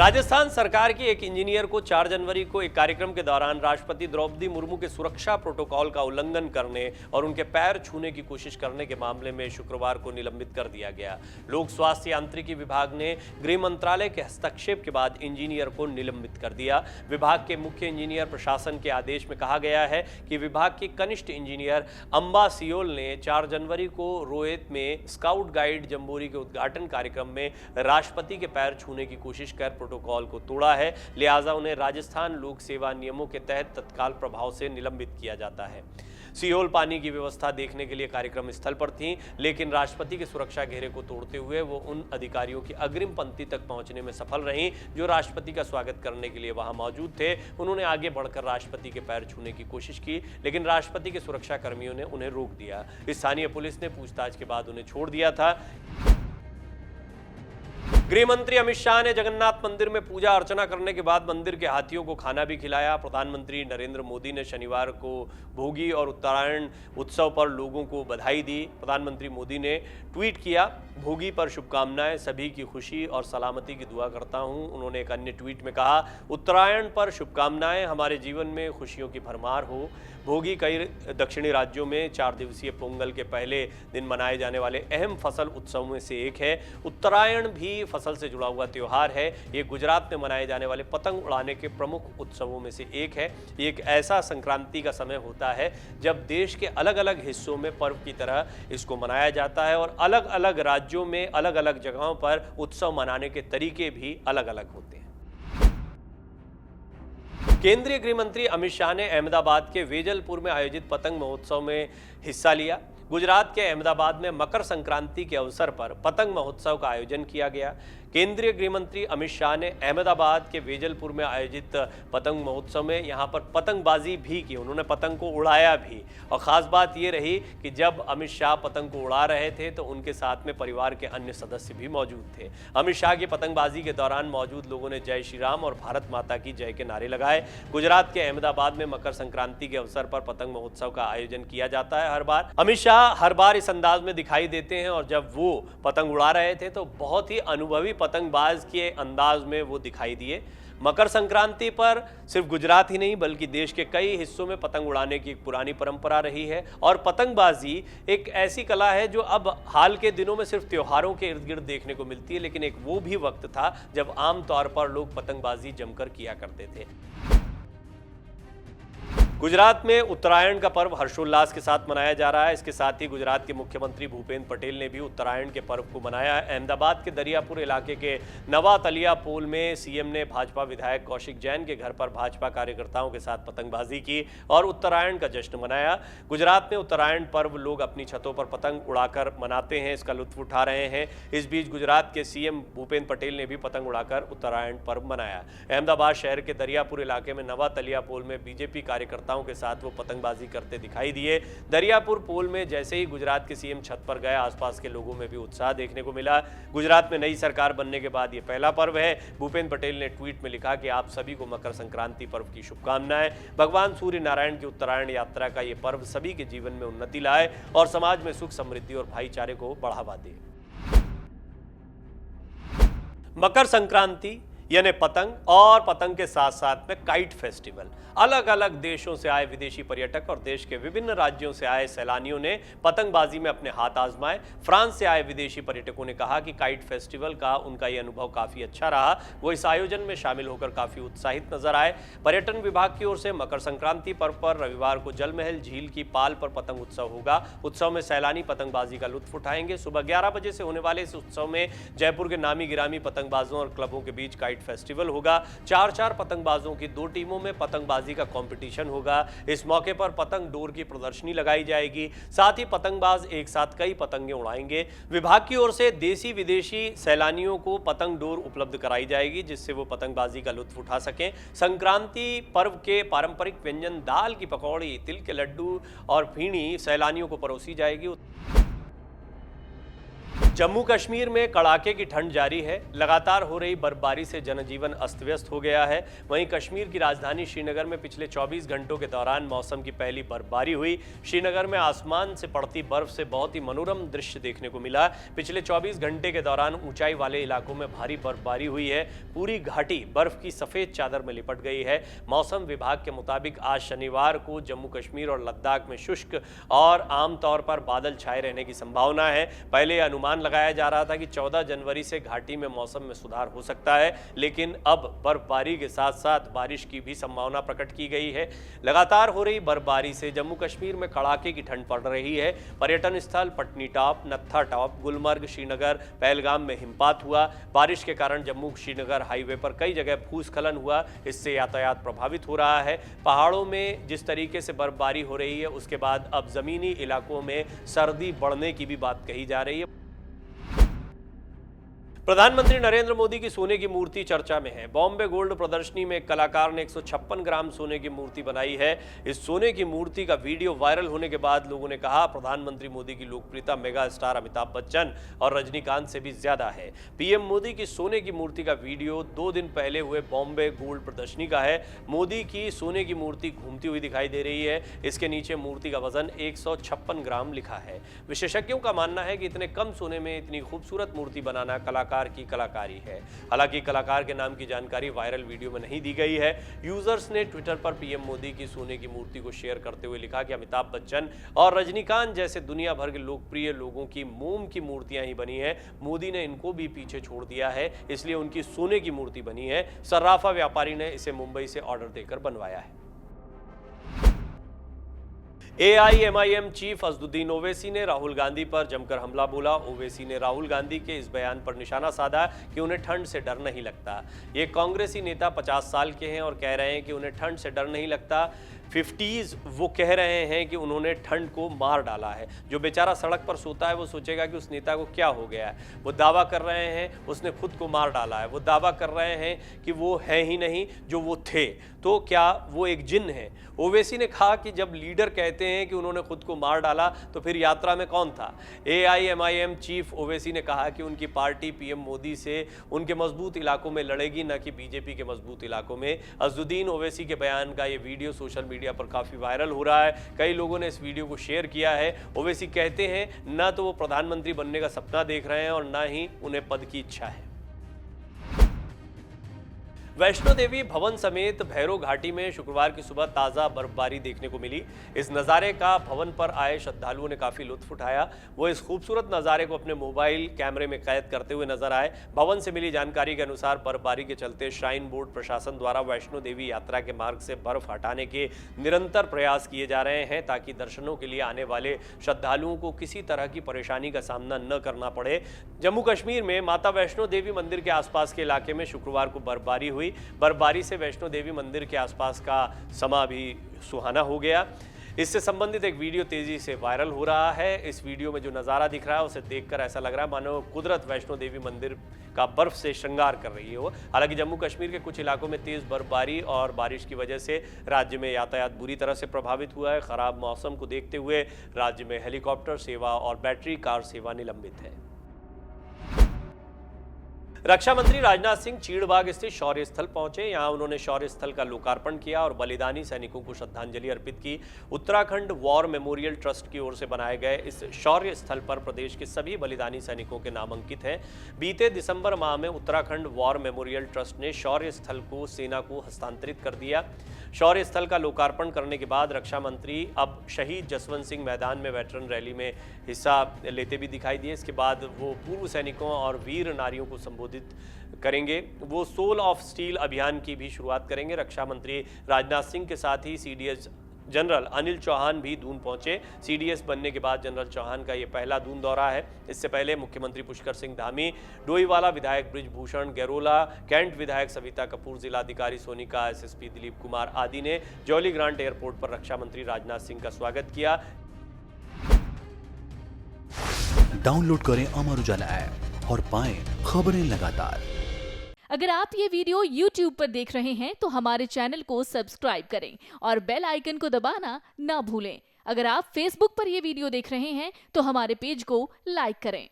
राजस्थान सरकार की एक इंजीनियर को 4 जनवरी को एक कार्यक्रम के दौरान राष्ट्रपति द्रौपदी मुर्मू के सुरक्षा प्रोटोकॉल का उल्लंघन करने और उनके पैर छूने की कोशिश करने के मामले में शुक्रवार को निलंबित कर दिया गया। लोक स्वास्थ्य यांत्रिकी विभाग ने गृह मंत्रालय के हस्तक्षेप के बाद इंजीनियर को निलंबित कर दिया। विभाग के मुख्य इंजीनियर प्रशासन के आदेश में कहा गया है कि विभाग के कनिष्ठ इंजीनियर अंबा सियोल ने 4 जनवरी को रोहत में स्काउट गाइड जम्बोरी के उद्घाटन कार्यक्रम में राष्ट्रपति के पैर छूने की कोशिश कर प्रोटोकॉल को तोड़ा है, लिहाजा उन्हें राजस्थान लोक सेवा नियमों के तहत तत्काल प्रभाव से निलंबित किया जाता है। सियोल पानी की व्यवस्था देखने के लिए कार्यक्रम स्थल पर थीं, लेकिन राष्ट्रपति के सुरक्षा घेरे को तोड़ते हुए वो उन अधिकारियों की अग्रिम पंक्ति तक पहुंचने में सफल रहीं जो राष्ट्रपति का स्वागत करने के लिए वहां मौजूद थे। उन्होंने आगे बढ़कर राष्ट्रपति के पैर छूने की कोशिश की, लेकिन राष्ट्रपति के सुरक्षा कर्मियों ने उन्हें रोक दिया। स्थानीय पुलिस ने पूछताछ के बाद उन्हें छोड़ दिया था। गृह मंत्री अमित शाह ने जगन्नाथ मंदिर में पूजा अर्चना करने के बाद मंदिर के हाथियों को खाना भी खिलाया। प्रधानमंत्री नरेंद्र मोदी ने शनिवार को भोगी और उत्तरायण उत्सव पर लोगों को बधाई दी। प्रधानमंत्री मोदी ने ट्वीट किया, भोगी पर शुभकामनाएं, सभी की खुशी और सलामती की दुआ करता हूं। उन्होंने एक अन्य ट्वीट में कहा, उत्तरायण पर शुभकामनाएं, हमारे जीवन में खुशियों की भरमार हो। भोगी कई दक्षिणी राज्यों में 4 दिवसीय पोंगल के पहले दिन मनाए जाने वाले अहम फसल उत्सव में से एक है। उत्तरायण भी फसल से जुड़ा हुआ त्योहार है। ये गुजरात में मनाए जाने वाले पतंग उड़ाने के प्रमुख उत्सवों में से एक है। ये एक ऐसा संक्रांति का समय होता है जब देश के अलग अलग हिस्सों में पर्व की तरह इसको मनाया जाता है और अलग अलग राज्यों में अलग अलग जगहों पर उत्सव मनाने के तरीके भी अलग अलग होते हैं। केंद्रीय गृह मंत्री अमित शाह ने अहमदाबाद के वेजलपुर में आयोजित पतंग महोत्सव में हिस्सा लिया। गुजरात के अहमदाबाद में मकर संक्रांति के अवसर पर पतंग महोत्सव का आयोजन किया गया। केंद्रीय गृह मंत्री अमित शाह ने अहमदाबाद के वेजलपुर में आयोजित पतंग महोत्सव में यहां पर पतंगबाजी भी की। उन्होंने पतंग को उड़ाया भी, और ख़ास बात ये रही कि जब अमित शाह पतंग को उड़ा रहे थे तो उनके साथ में परिवार के अन्य सदस्य भी मौजूद थे। अमित शाह की पतंगबाजी के दौरान मौजूद लोगों ने जय श्री राम और भारत माता की जय के नारे लगाए। गुजरात के अहमदाबाद में मकर संक्रांति के अवसर पर पतंग महोत्सव का आयोजन किया जाता है हर बार। अमित शाह हर बार इस अंदाज में दिखाई देते हैं और जब वो पतंग उड़ा रहे थे तो बहुत ही अनुभवी पतंगबाज के अंदाज में वो दिखाई दिए। मकर संक्रांति पर सिर्फ गुजरात ही नहीं बल्कि देश के कई हिस्सों में पतंग उड़ाने की एक पुरानी परंपरा रही है और पतंगबाजी एक ऐसी कला है जो अब हाल के दिनों में सिर्फ त्योहारों के इर्द गिर्द देखने को मिलती है, लेकिन एक वो भी वक्त था जब आमतौर पर लोग पतंगबाजी जमकर किया करते थे। गुजरात में उत्तरायण का पर्व हर्षोल्लास के साथ मनाया जा रहा है। इसके साथ ही गुजरात के मुख्यमंत्री भूपेंद्र पटेल ने भी उत्तरायण के पर्व को मनाया। अहमदाबाद के दरियापुर इलाके के नवा तलिया पोल में सीएम ने भाजपा विधायक कौशिक जैन के घर पर भाजपा कार्यकर्ताओं के साथ पतंगबाजी की और उत्तरायण का जश्न मनाया। गुजरात में उत्तरायण पर्व लोग अपनी छतों पर पतंग उड़ाकर मनाते हैं, इसका लुत्फ उठा रहे हैं। इस बीच गुजरात के सीएम भूपेंद्र पटेल ने भी पतंग उड़ाकर उत्तरायण पर्व मनाया। अहमदाबाद शहर के दरियापुर इलाके में नवा तलिया पोल में बीजेपी कार्यकर्ता के साथ वो पतंगबाजी करते दिखाई दिए। दरियापुर पोल में जैसे ही गुजरात के सीएम छत पर गए, आसपास के लोगों में भी उत्साह देखने को मिला। गुजरात में नई सरकार बनने के बाद ये पहला पर्व है। भूपेंद्र पटेल ने ट्वीट में लिखा कि आप सभी को मकर संक्रांति पर्व की शुभकामनाएं। भगवान सूर्य नारायण की उत्तरायण यात्रा का ये पर्व सभी के जीवन में उन्नति लाए और समाज में सुख समृद्धि और भाईचारे को बढ़ावा दे। मकर संक्रांति यानी पतंग और पतंग के साथ साथ में काइट फेस्टिवल। अलग अलग देशों से आए विदेशी पर्यटक और देश के विभिन्न राज्यों से आए सैलानियों ने पतंगबाजी में अपने हाथ आजमाए। फ्रांस से आए विदेशी पर्यटकों ने कहा कि काइट फेस्टिवल का उनका ये अनुभव काफी अच्छा रहा। वो इस आयोजन में शामिल होकर काफी उत्साहित नजर आए। पर्यटन विभाग की ओर से मकर संक्रांति पर्व पर रविवार को जल महल झील की पाल पर पतंग उत्सव होगा। उत्सव में सैलानी पतंगबाजी का लुत्फ उठाएंगे। सुबह 11 बजे से होने वाले इस उत्सव में जयपुर के नामी गिरामी पतंगबाजों और क्लबों के बीच काइट फेस्टिवल होगा। 4-4 पतंगबाजों की 2 टीमों में पतंगबाजी का कंपटीशन होगा। इस मौके पर पतंग डोर की प्रदर्शनी लगाई जाएगी। साथ ही पतंगबाज एक साथ कई पतंगे उड़ाएंगे। विभाग की ओर से देसी विदेशी सैलानियों को पतंग डोर उपलब्ध कराई जाएगी जिससे वो पतंगबाजी का लुत्फ उठा सकें। संक्रांति पर्व के पारंपरिक व्यंजन दाल की पकौड़ी, तिल के लड्डू और फीणी सैलानियों को परोसी जाएगी। जम्मू कश्मीर में कड़ाके की ठंड जारी है। लगातार हो रही बर्फबारी से जनजीवन अस्त व्यस्त हो गया है। वहीं कश्मीर की राजधानी श्रीनगर में पिछले 24 घंटों के दौरान मौसम की पहली बर्फबारी हुई। श्रीनगर में आसमान से पड़ती बर्फ से बहुत ही मनोरम दृश्य देखने को मिला। पिछले 24 घंटे के दौरान ऊंचाई वाले इलाकों में भारी बर्फबारी हुई है। पूरी घाटी बर्फ की सफेद चादर में लिपट गई है। मौसम विभाग के मुताबिक आज शनिवार को जम्मू कश्मीर और लद्दाख में शुष्क और आमतौर पर बादल छाए रहने की संभावना है। पहले अनुमान लगाया जा रहा था कि 14 जनवरी से घाटी में मौसम में सुधार हो सकता है, लेकिन अब बर्फबारी के साथ साथ बारिश की भी संभावना प्रकट की गई है। लगातार हो रही बर्फबारी से जम्मू कश्मीर में कड़ाके की ठंड पड़ रही है। पर्यटन स्थल पटनी टॉप, नत्था टॉप, गुलमर्ग, श्रीनगर, पहलगाम में हिमपात हुआ। बारिश के कारण जम्मू श्रीनगर हाईवे पर कई जगह भूस्खलन हुआ। इससे यातायात प्रभावित हो रहा है। पहाड़ों में जिस तरीके से बर्फबारी हो रही है, उसके बाद अब जमीनी इलाकों में सर्दी बढ़ने की भी बात कही जा रही है। प्रधानमंत्री नरेंद्र मोदी की सोने की मूर्ति चर्चा में है। बॉम्बे गोल्ड प्रदर्शनी में एक कलाकार ने 156 ग्राम सोने की मूर्ति बनाई है। इस सोने की मूर्ति का वीडियो वायरल होने के बाद लोगों ने कहा, प्रधानमंत्री मोदी की लोकप्रियता मेगा स्टार अमिताभ बच्चन और रजनीकांत से भी ज्यादा है। पीएम मोदी की सोने की मूर्ति का वीडियो 2 दिन पहले हुए बॉम्बे गोल्ड प्रदर्शनी का है। मोदी की सोने की मूर्ति घूमती हुई दिखाई दे रही है। इसके नीचे मूर्ति का वजन 156 ग्राम लिखा है। विशेषज्ञों का मानना है कि इतने कम सोने में इतनी खूबसूरत मूर्ति बनाना कलाकार की कलाकारी है। हालांकि कलाकार के नाम की जानकारी वायरल वीडियो में नहीं दी गई है। यूजर्स ने ट्विटर पर पीएम मोदी की सोने की मूर्ति को शेयर करते हुए लिखा कि अमिताभ बच्चन और रजनीकांत जैसे दुनिया भर के लोकप्रिय लोगों की मोम की मूर्तियां ही बनी है। मोदी ने इनको भी पीछे छोड़ दिया है, इसलिए उनकी सोने की मूर्ति बनी है। सर्राफा व्यापारी ने इसे मुंबई से ऑर्डर देकर बनवाया है। AIMIM चीफ असदुद्दीन ओवैसी ने राहुल गांधी पर जमकर हमला बोला। ओवैसी ने राहुल गांधी के इस बयान पर निशाना साधा कि उन्हें ठंड से डर नहीं लगता। ये कांग्रेसी नेता 50 साल के हैं और कह रहे हैं कि उन्हें ठंड से डर नहीं लगता। 50s वो कह रहे हैं कि उन्होंने ठंड को मार डाला है। जो बेचारा सड़क पर सोता है वो सोचेगा कि उस नेता को क्या हो गया है। वो दावा कर रहे हैं उसने खुद को मार डाला है। वो दावा कर रहे हैं कि वो है ही नहीं जो वो थे, तो क्या वो एक जिन्न है। ओवैसी ने कहा कि जब लीडर कहते हैं कि उन्होंने खुद को मार डाला तो फिर यात्रा में कौन था। AIMIM चीफ ओवैसी ने कहा कि उनकी पार्टी पीएम मोदी से उनके मजबूत इलाकों में लड़ेगी, न कि बीजेपी के मजबूत इलाकों में। असदुद्दीन ओवैसी के बयान का ये वीडियो सोशल मीडिया पर काफी वायरल हो रहा है। कई लोगों ने इस वीडियो को शेयर किया है। ओवैसी कहते हैं न तो वो प्रधानमंत्री बनने का सपना देख रहे हैं और न ही उन्हें पद की इच्छा है। वैष्णो देवी भवन समेत भैरव घाटी में शुक्रवार की सुबह ताज़ा बर्फबारी देखने को मिली। इस नज़ारे का भवन पर आए श्रद्धालुओं ने काफ़ी लुत्फ उठाया। वो इस खूबसूरत नज़ारे को अपने मोबाइल कैमरे में कैद करते हुए नजर आए। भवन से मिली जानकारी के अनुसार बर्फबारी के चलते श्राइन बोर्ड प्रशासन द्वारा वैष्णो देवी यात्रा के मार्ग से बर्फ हटाने के निरंतर प्रयास किए जा रहे हैं, ताकि दर्शनों के लिए आने वाले श्रद्धालुओं को किसी तरह की परेशानी का सामना न करना पड़े। जम्मू कश्मीर में माता वैष्णो देवी मंदिर के आसपास के इलाके में शुक्रवार को बर्फबारी हुई। बर्फबारी से वैष्णो देवी मंदिर के आसपास का समा भी सुहाना हो गया। इससे संबंधित एक वीडियो तेजी से वायरल हो रहा है। इस वीडियो में जो नज़ारा दिख रहा है उसे देखकर ऐसा लग रहा है मानो कुदरत वैष्णो देवी मंदिर का बर्फ से श्रृंगार कर रही हो। हालांकि जम्मू कश्मीर के कुछ इलाकों में तेज बर्फबारी और बारिश की वजह से राज्य में यातायात बुरी तरह से प्रभावित हुआ है। खराब मौसम को देखते हुए राज्य में हेलीकॉप्टर सेवा और बैटरी कार सेवा निलंबित है। रक्षा मंत्री राजनाथ सिंह चीड़बाग स्थित शौर्य स्थल पहुंचे। यहां उन्होंने शौर्य स्थल का लोकार्पण किया और बलिदानी सैनिकों को श्रद्धांजलि अर्पित की। उत्तराखंड वॉर मेमोरियल ट्रस्ट की ओर से बनाए गए इस शौर्य स्थल पर प्रदेश के सभी बलिदानी सैनिकों के नाम अंकित हैं। बीते दिसंबर माह में उत्तराखंड वॉर मेमोरियल ट्रस्ट ने शौर्य स्थल को सेना को हस्तांतरित कर दिया। शौर्य स्थल का लोकार्पण करने के बाद रक्षा मंत्री अब शहीद जसवंत सिंह मैदान में वेटरन रैली में हिस्सा लेते भी दिखाई दिए। इसके बाद वो पूर्व सैनिकों और वीर नारियों को संबोधित करेंगे। वो सोल ऑफ स्टील अभियान की भी शुरुआत करेंगे। रक्षा मंत्री राजनाथ सिंह के साथ ही CDS जनरल अनिल चौहान भी दून पहुंचे। CDS बनने के बाद जनरल चौहान का ये पहला दून दौरा है। इससे पहले मुख्यमंत्री पुष्कर सिंह धामी, डोईवाला विधायक बृजभूषण गैरोला, कैंट विधायक सविता कपूर, जिलाधिकारी सोनिका, SSP दिलीप कुमार आदि ने जौली ग्रांट एयरपोर्ट पर रक्षा मंत्री राजनाथ सिंह का स्वागत किया। डाउनलोड करें अमर उजाला ऐप और पाएं खबरें लगातार। अगर आप ये वीडियो YouTube पर देख रहे हैं तो हमारे चैनल को सब्सक्राइब करें और बेल आइकन को दबाना ना भूलें। अगर आप Facebook पर ये वीडियो देख रहे हैं तो हमारे पेज को लाइक करें।